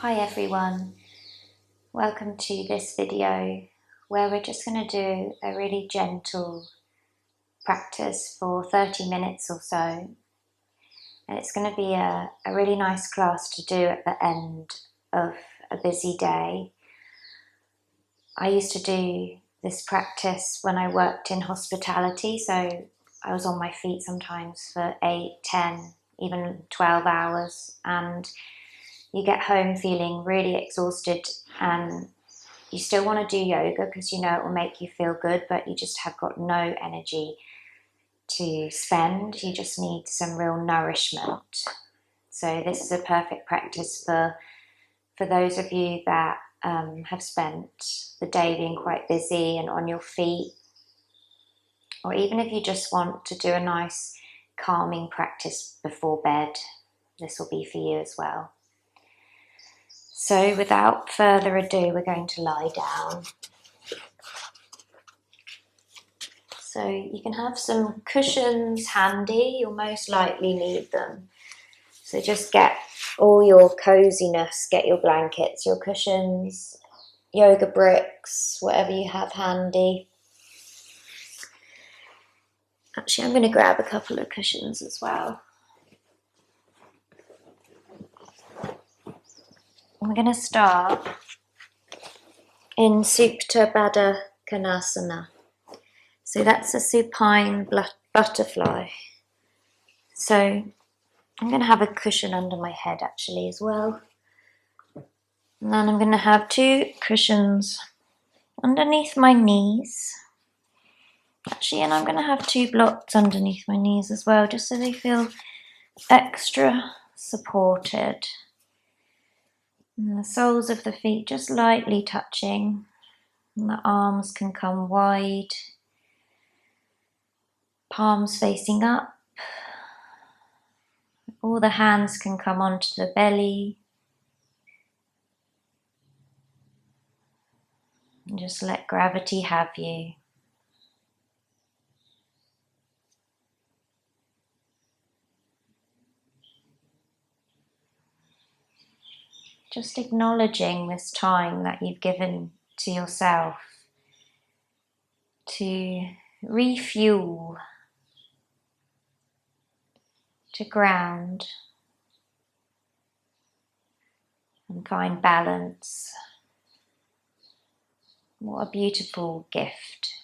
Hi everyone, welcome to this video where we're just going to do a really gentle practice for 30 minutes or so, and it's going to be a really nice class to do at the end of a busy day. I used to do this practice when I worked in hospitality, so I was on my feet sometimes for 8, 10, even 12 hours, and you get home feeling really exhausted and you still want to do yoga because you know it will make you feel good, but you just have got no energy to spend. You just need some real nourishment. So this is a perfect practice for those of you that have spent the day being quite busy and on your feet, or even if you just want to do a nice calming practice before bed, this will be for you as well. So without further ado, we're going to lie down. So you can have some cushions handy, you'll most likely need them. So just get all your coziness, get your blankets, your cushions, yoga bricks, whatever you have handy. Actually, I'm going to grab a couple of cushions as well. I'm going to start in Supta Baddha Konasana. So that's a supine butterfly. So I'm going to have a cushion under my head actually as well. And then I'm going to have 2 cushions underneath my knees. Actually, and I'm going to have 2 blocks underneath my knees as well, just so they feel extra supported. And the soles of the feet just lightly touching. And the arms can come wide. Palms facing up. All the hands can come onto the belly. And just let gravity have you. Just acknowledging this time that you've given to yourself to refuel, to ground and find balance. What a beautiful gift.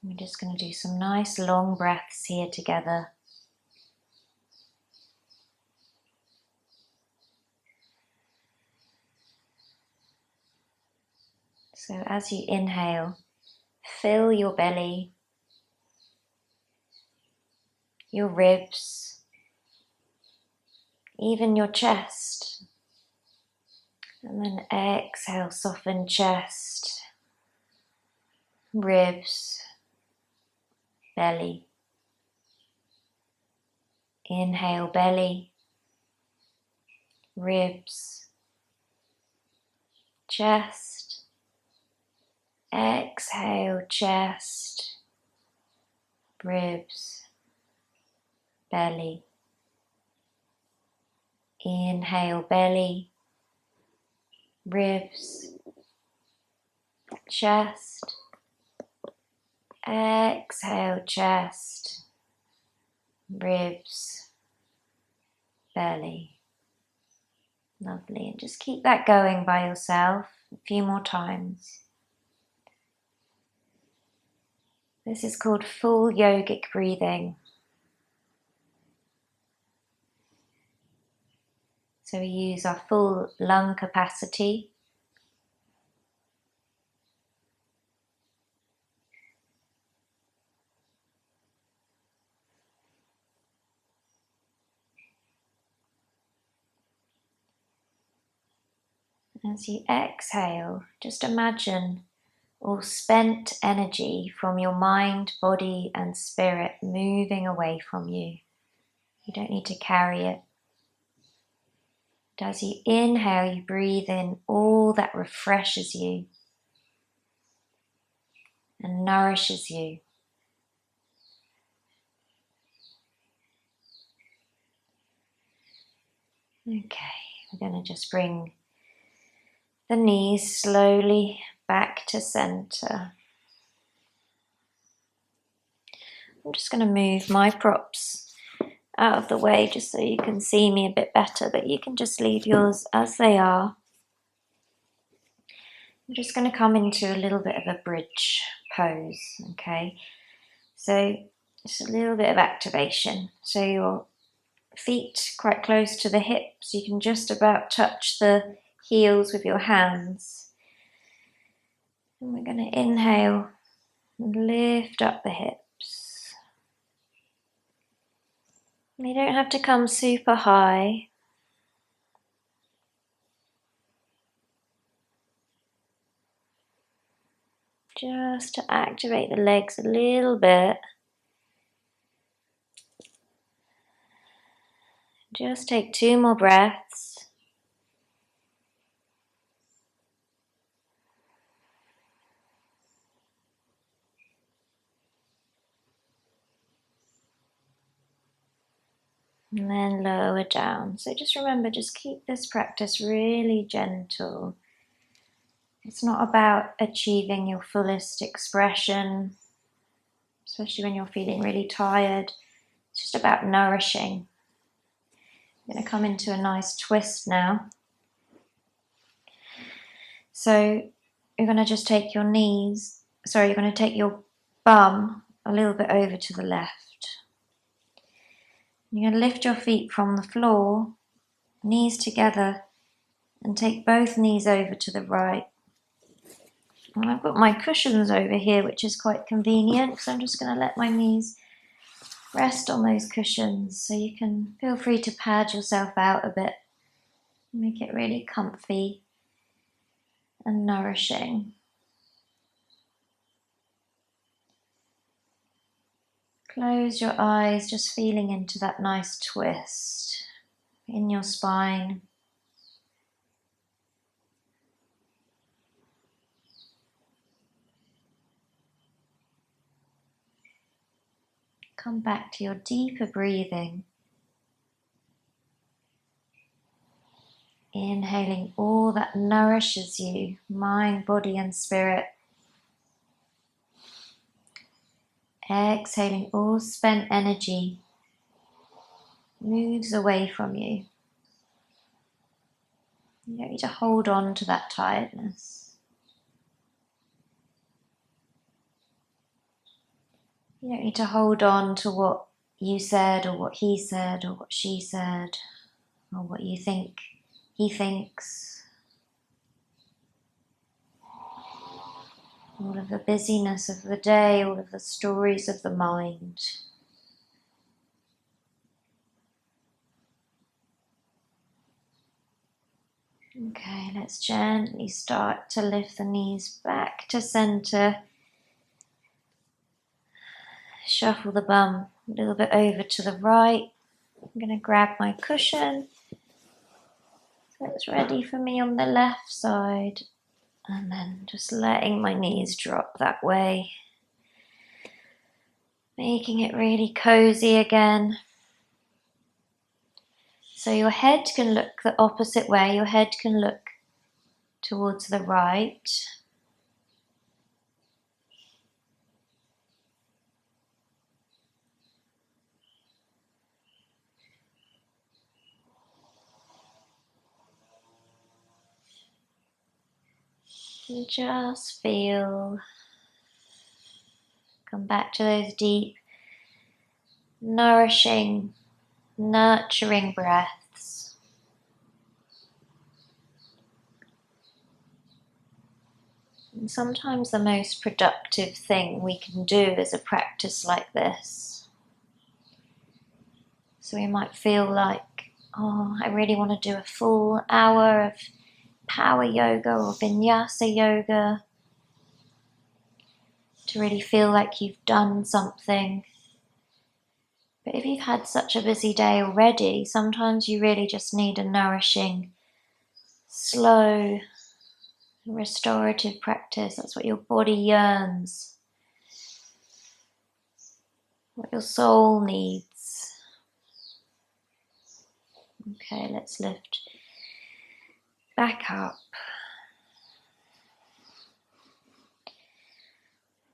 We're just going to do some nice long breaths here together. So as you inhale, fill your belly, your ribs, even your chest. And then exhale, soften chest, ribs, belly. Inhale, belly, ribs, chest. Exhale, chest, ribs, belly. Inhale, belly, ribs, chest. Exhale, chest, ribs, belly. Lovely. And just keep that going by yourself a few more times. This is called full yogic breathing. So we use our full lung capacity. As you exhale, just imagine all spent energy from your mind, body and spirit moving away from you. You don't need to carry it. As you inhale, you breathe in all that refreshes you and nourishes you. Okay, we're going to just bring the knees slowly back to center. I'm just going to move my props out of the way just so you can see me a bit better, but you can just leave yours as they are. I'm just going to come into a little bit of a bridge pose, okay? So just a little bit of activation. So your feet quite close to the hips, you can just about touch the heels with your hands. And we're going to inhale and lift up the hips. They don't have to come super high. Just to activate the legs a little bit. Just take 2 more breaths. And then lower down. So just remember, just keep this practice really gentle. It's not about achieving your fullest expression, especially when you're feeling really tired. It's just about nourishing. I'm going to come into a nice twist now. So you're going to just take your you're going to take your bum a little bit over to the left. You're going to lift your feet from the floor, knees together, and take both knees over to the right. And I've got my cushions over here, which is quite convenient, so I'm just going to let my knees rest on those cushions, so you can feel free to pad yourself out a bit. Make it really comfy and nourishing. Close your eyes, just feeling into that nice twist in your spine. Come back to your deeper breathing. Inhaling all that nourishes you, mind, body, and spirit. Exhaling all spent energy, moves away from you. You don't need to hold on to that tiredness. You don't need to hold on to what you said or what he said or what she said or what you think he thinks. All of the busyness of the day, all of the stories of the mind. Okay, let's gently start to lift the knees back to center. Shuffle the bum a little bit over to the right. I'm going to grab my cushion so it's ready for me on the left side. And then just letting my knees drop that way. Making it really cozy again. So your head can look the opposite way. Your head can look towards the right. And just feel. Come back to those deep, nourishing, nurturing breaths. And sometimes the most productive thing we can do is a practice like this. So we might feel like, oh, I really want to do a full hour of power yoga or vinyasa yoga to really feel like you've done something. But if you've had such a busy day already, sometimes you really just need a nourishing, slow, restorative practice. That's what your body yearns, what your soul needs. Okay, let's lift back up.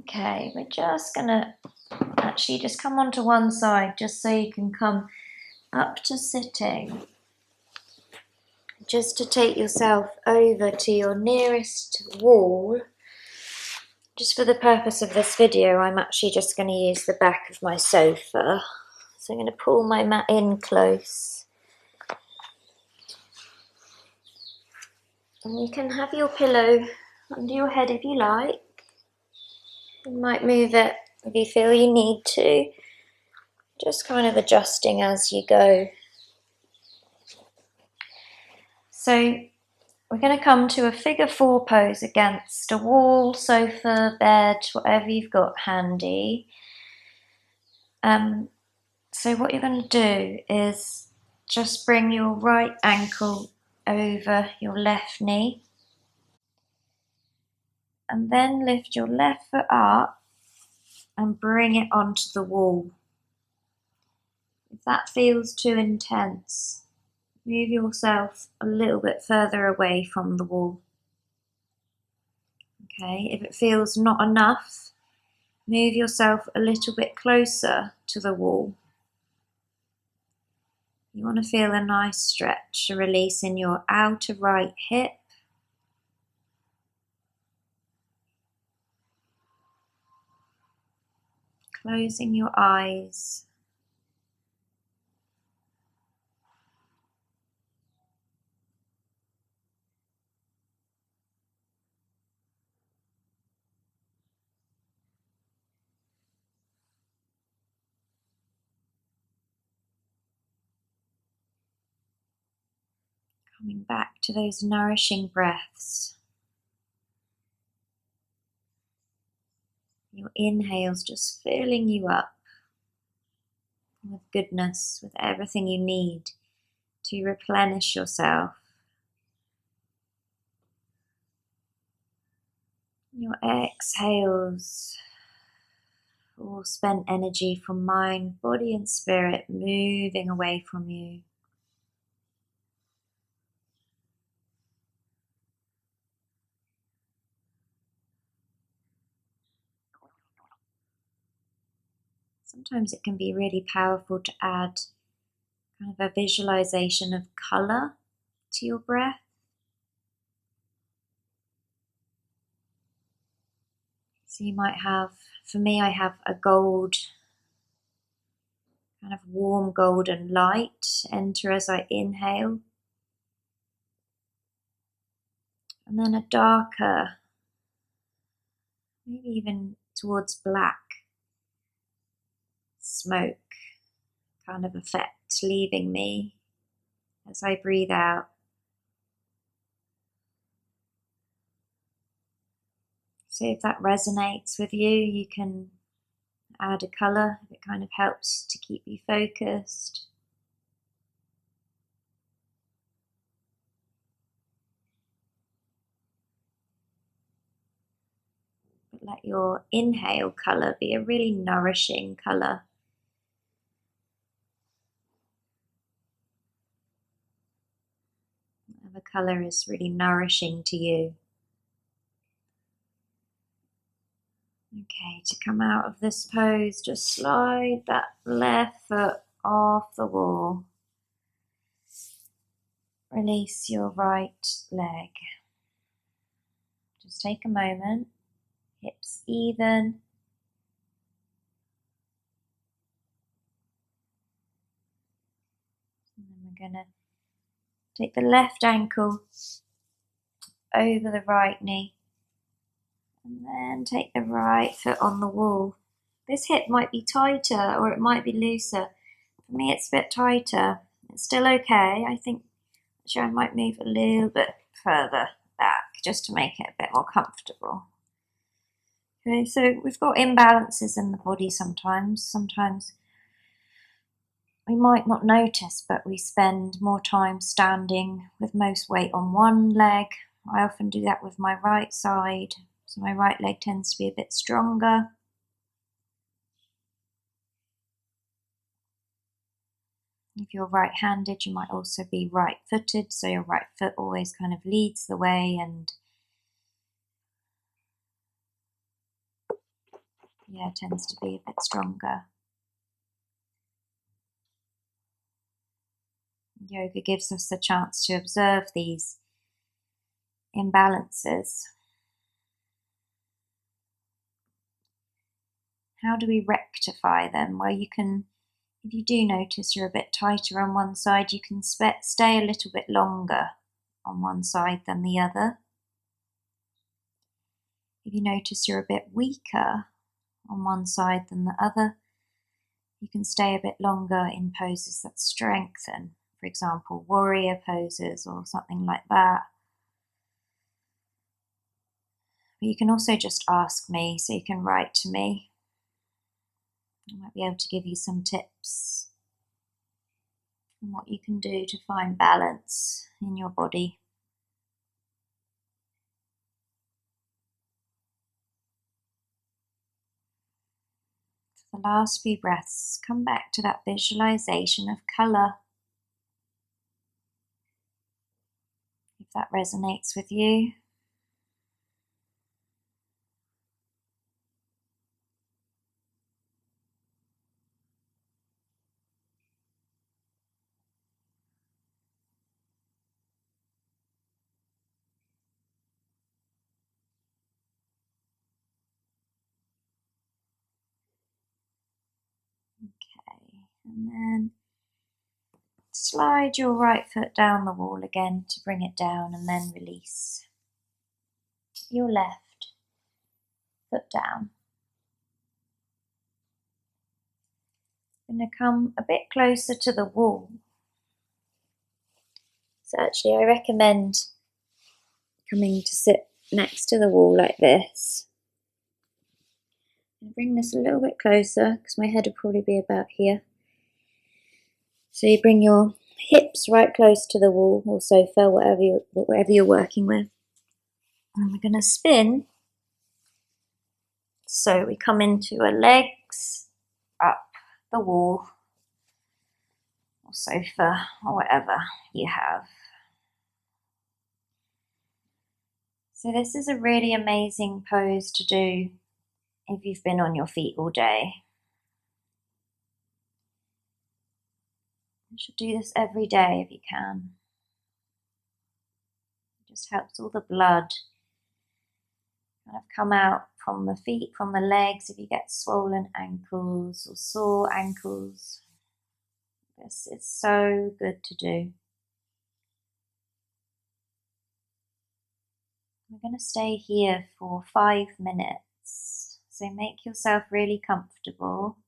Okay, we're just gonna actually just come onto one side just so you can come up to sitting. Just to take yourself over to your nearest wall. Just for the purpose of this video, I'm actually just going to use the back of my sofa. So I'm going to pull my mat in close. And you can have your pillow under your head if you like. You might move it if you feel you need to. Just kind of adjusting as you go. So we're going to come to a figure 4 pose against a wall, sofa, bed, whatever you've got handy. So what you're going to do is just bring your right ankle over your left knee and then lift your left foot up and bring it onto the wall. If that feels too intense, move yourself a little bit further away from the wall. Okay, if it feels not enough, move yourself a little bit closer to the wall. You want to feel a nice stretch, a release in your outer right hip. Closing your eyes. Coming back to those nourishing breaths. Your inhales just filling you up with goodness, with everything you need to replenish yourself. Your exhales, all spent energy from mind, body and spirit moving away from you. Sometimes it can be really powerful to add kind of a visualization of color to your breath. So you might have, for me, I have a gold, kind of warm golden light enter as I inhale. And then a darker, maybe even towards black, smoke kind of effect leaving me as I breathe out. So if that resonates with you, you can add a colour. It kind of helps to keep you focused. But let your inhale colour be a really nourishing colour. The colour is really nourishing to you. Okay, to come out of this pose, just slide that left foot off the wall. Release your right leg. Just take a moment, hips even. And then we're going to take the left ankle over the right knee. And then take the right foot on the wall. This hip might be tighter or it might be looser. For me it's a bit tighter. It's still okay. I think I might move a little bit further back just to make it a bit more comfortable. Okay, so we've got imbalances in the body sometimes. Sometimes we might not notice, but we spend more time standing with most weight on one leg. I often do that with my right side, so my right leg tends to be a bit stronger. If you're right-handed, you might also be right-footed, so your right foot always kind of leads the way and tends to be a bit stronger. Yoga gives us the chance to observe these imbalances. How do we rectify them? Well, you can, if you do notice you're a bit tighter on one side, you can stay a little bit longer on one side than the other. If you notice you're a bit weaker on one side than the other, you can stay a bit longer in poses that strengthen, for example, warrior poses or something like that. But you can also just ask me, so you can write to me. I might be able to give you some tips on what you can do to find balance in your body. For the last few breaths, come back to that visualization of colour. If that resonates with you. Okay, and then slide your right foot down the wall again to bring it down, and then release your left foot down. I'm going to come a bit closer to the wall. So actually I recommend coming to sit next to the wall like this. Bring this a little bit closer because my head will probably be about here. So you bring your hips right close to the wall or sofa, whatever you're working with. And we're going to spin. So we come into our legs, up the wall, or sofa, or whatever you have. So this is a really amazing pose to do if you've been on your feet all day. You should do this every day if you can. It just helps all the blood kind of come out from the feet, from the legs. If you get swollen ankles or sore ankles, this is so good to do. We're going to stay here for 5 minutes. So make yourself really comfortable.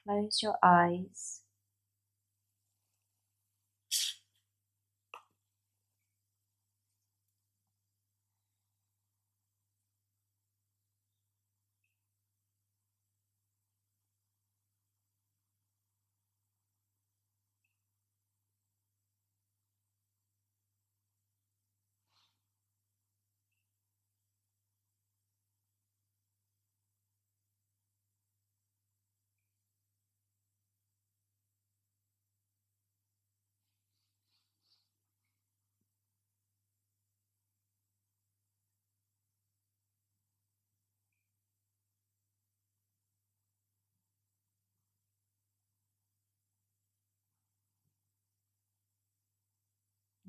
Close your eyes.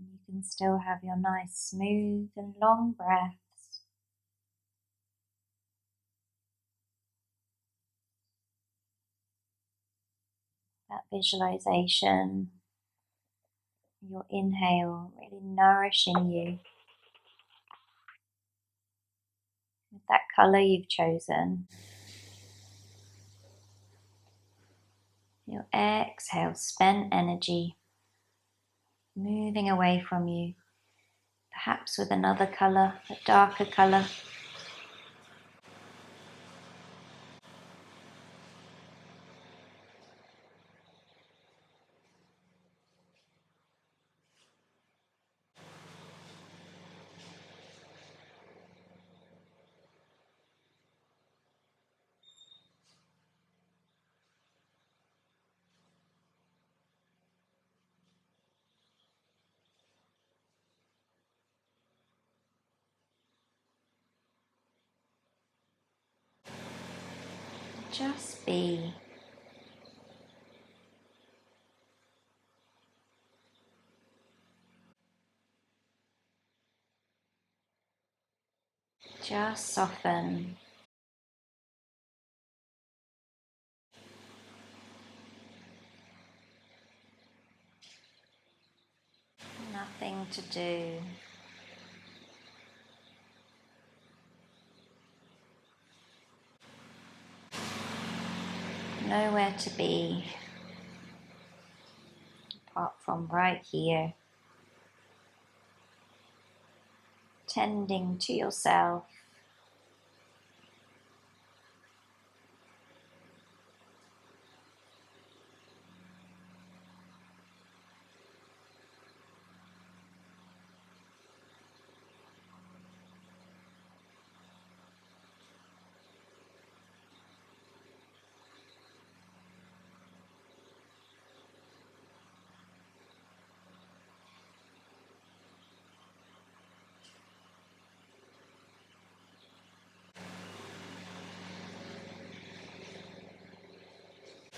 And you can still have your nice, smooth and long breaths. That visualization, your inhale really nourishing you with that colour you've chosen. Your exhale, spent energy moving away from you, perhaps with another colour, a darker colour. Just be. Just soften. Nothing to do. Nowhere to be apart from right here, tending to yourself.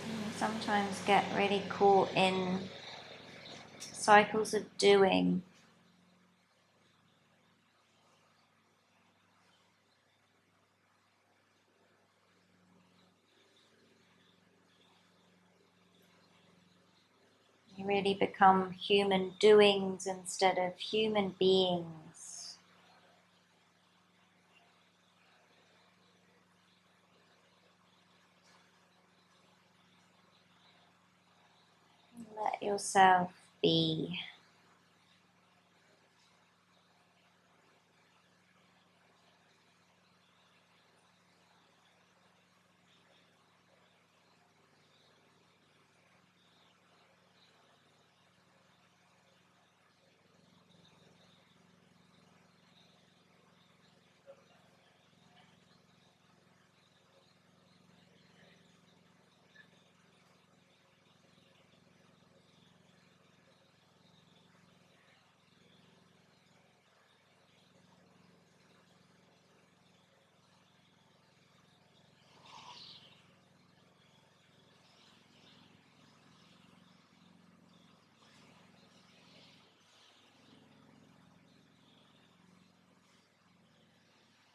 You sometimes get really caught in cycles of doing. You really become human doings instead of human beings. Let yourself be.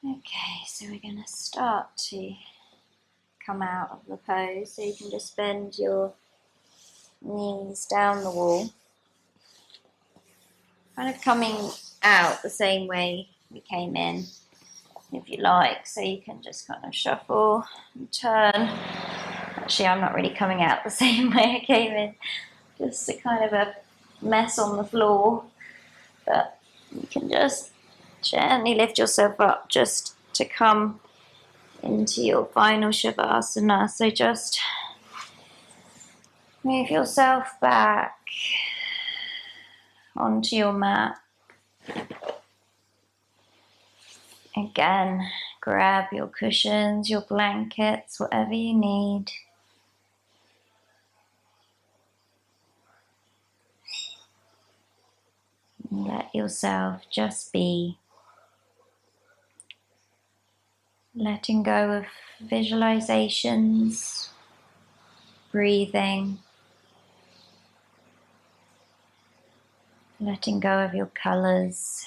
Okay, so we're going to start to come out of the pose, so you can just bend your knees down the wall, kind of coming out the same way we came in, if you like. So you can just kind of shuffle and turn. Actually, I'm not really coming out the same way I came in, just a kind of a mess on the floor, but you can just gently lift yourself up just to come into your final Shavasana. So just move yourself back onto your mat. Again, grab your cushions, your blankets, whatever you need. And let yourself just be. Letting go of visualizations, breathing, letting go of your colors.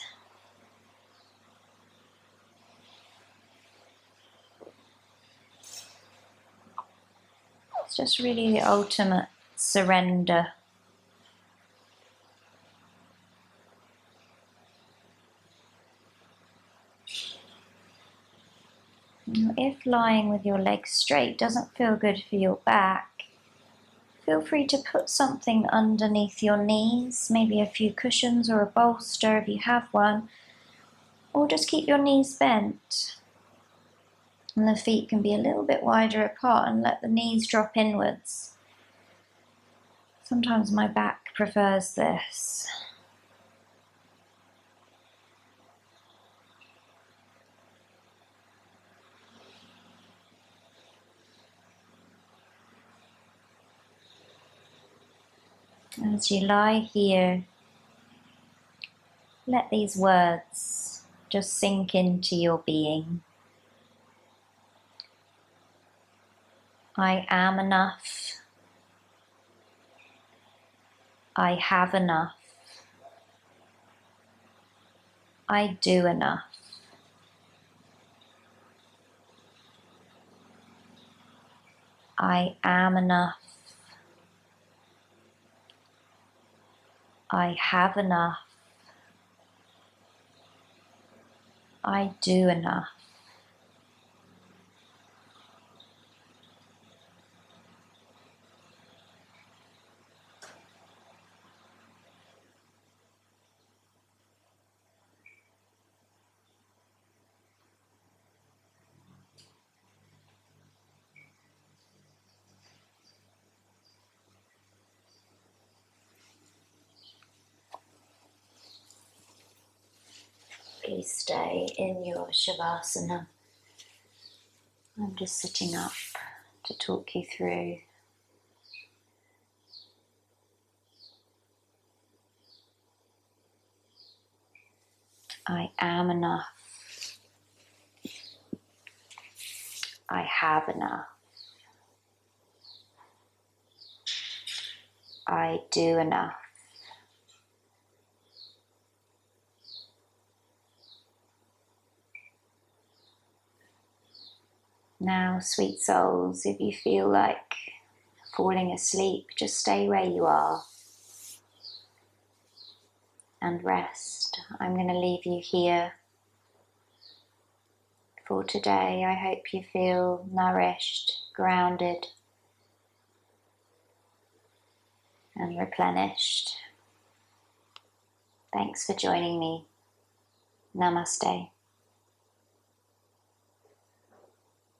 It's just really the ultimate surrender. If lying with your legs straight doesn't feel good for your back, feel free to put something underneath your knees, maybe a few cushions or a bolster if you have one, or just keep your knees bent. And the feet can be a little bit wider apart and let the knees drop inwards. Sometimes my back prefers this. As you lie here, let these words just sink into your being. I am enough. I have enough. I do enough. I am enough. I have enough. I do enough. Please stay in your Shavasana. I'm just sitting up to talk you through. I am enough. I have enough. I do enough. Now, sweet souls, if you feel like falling asleep, just stay where you are and rest. I'm going to leave you here for today. I hope you feel nourished, grounded, and replenished. Thanks for joining me. Namaste.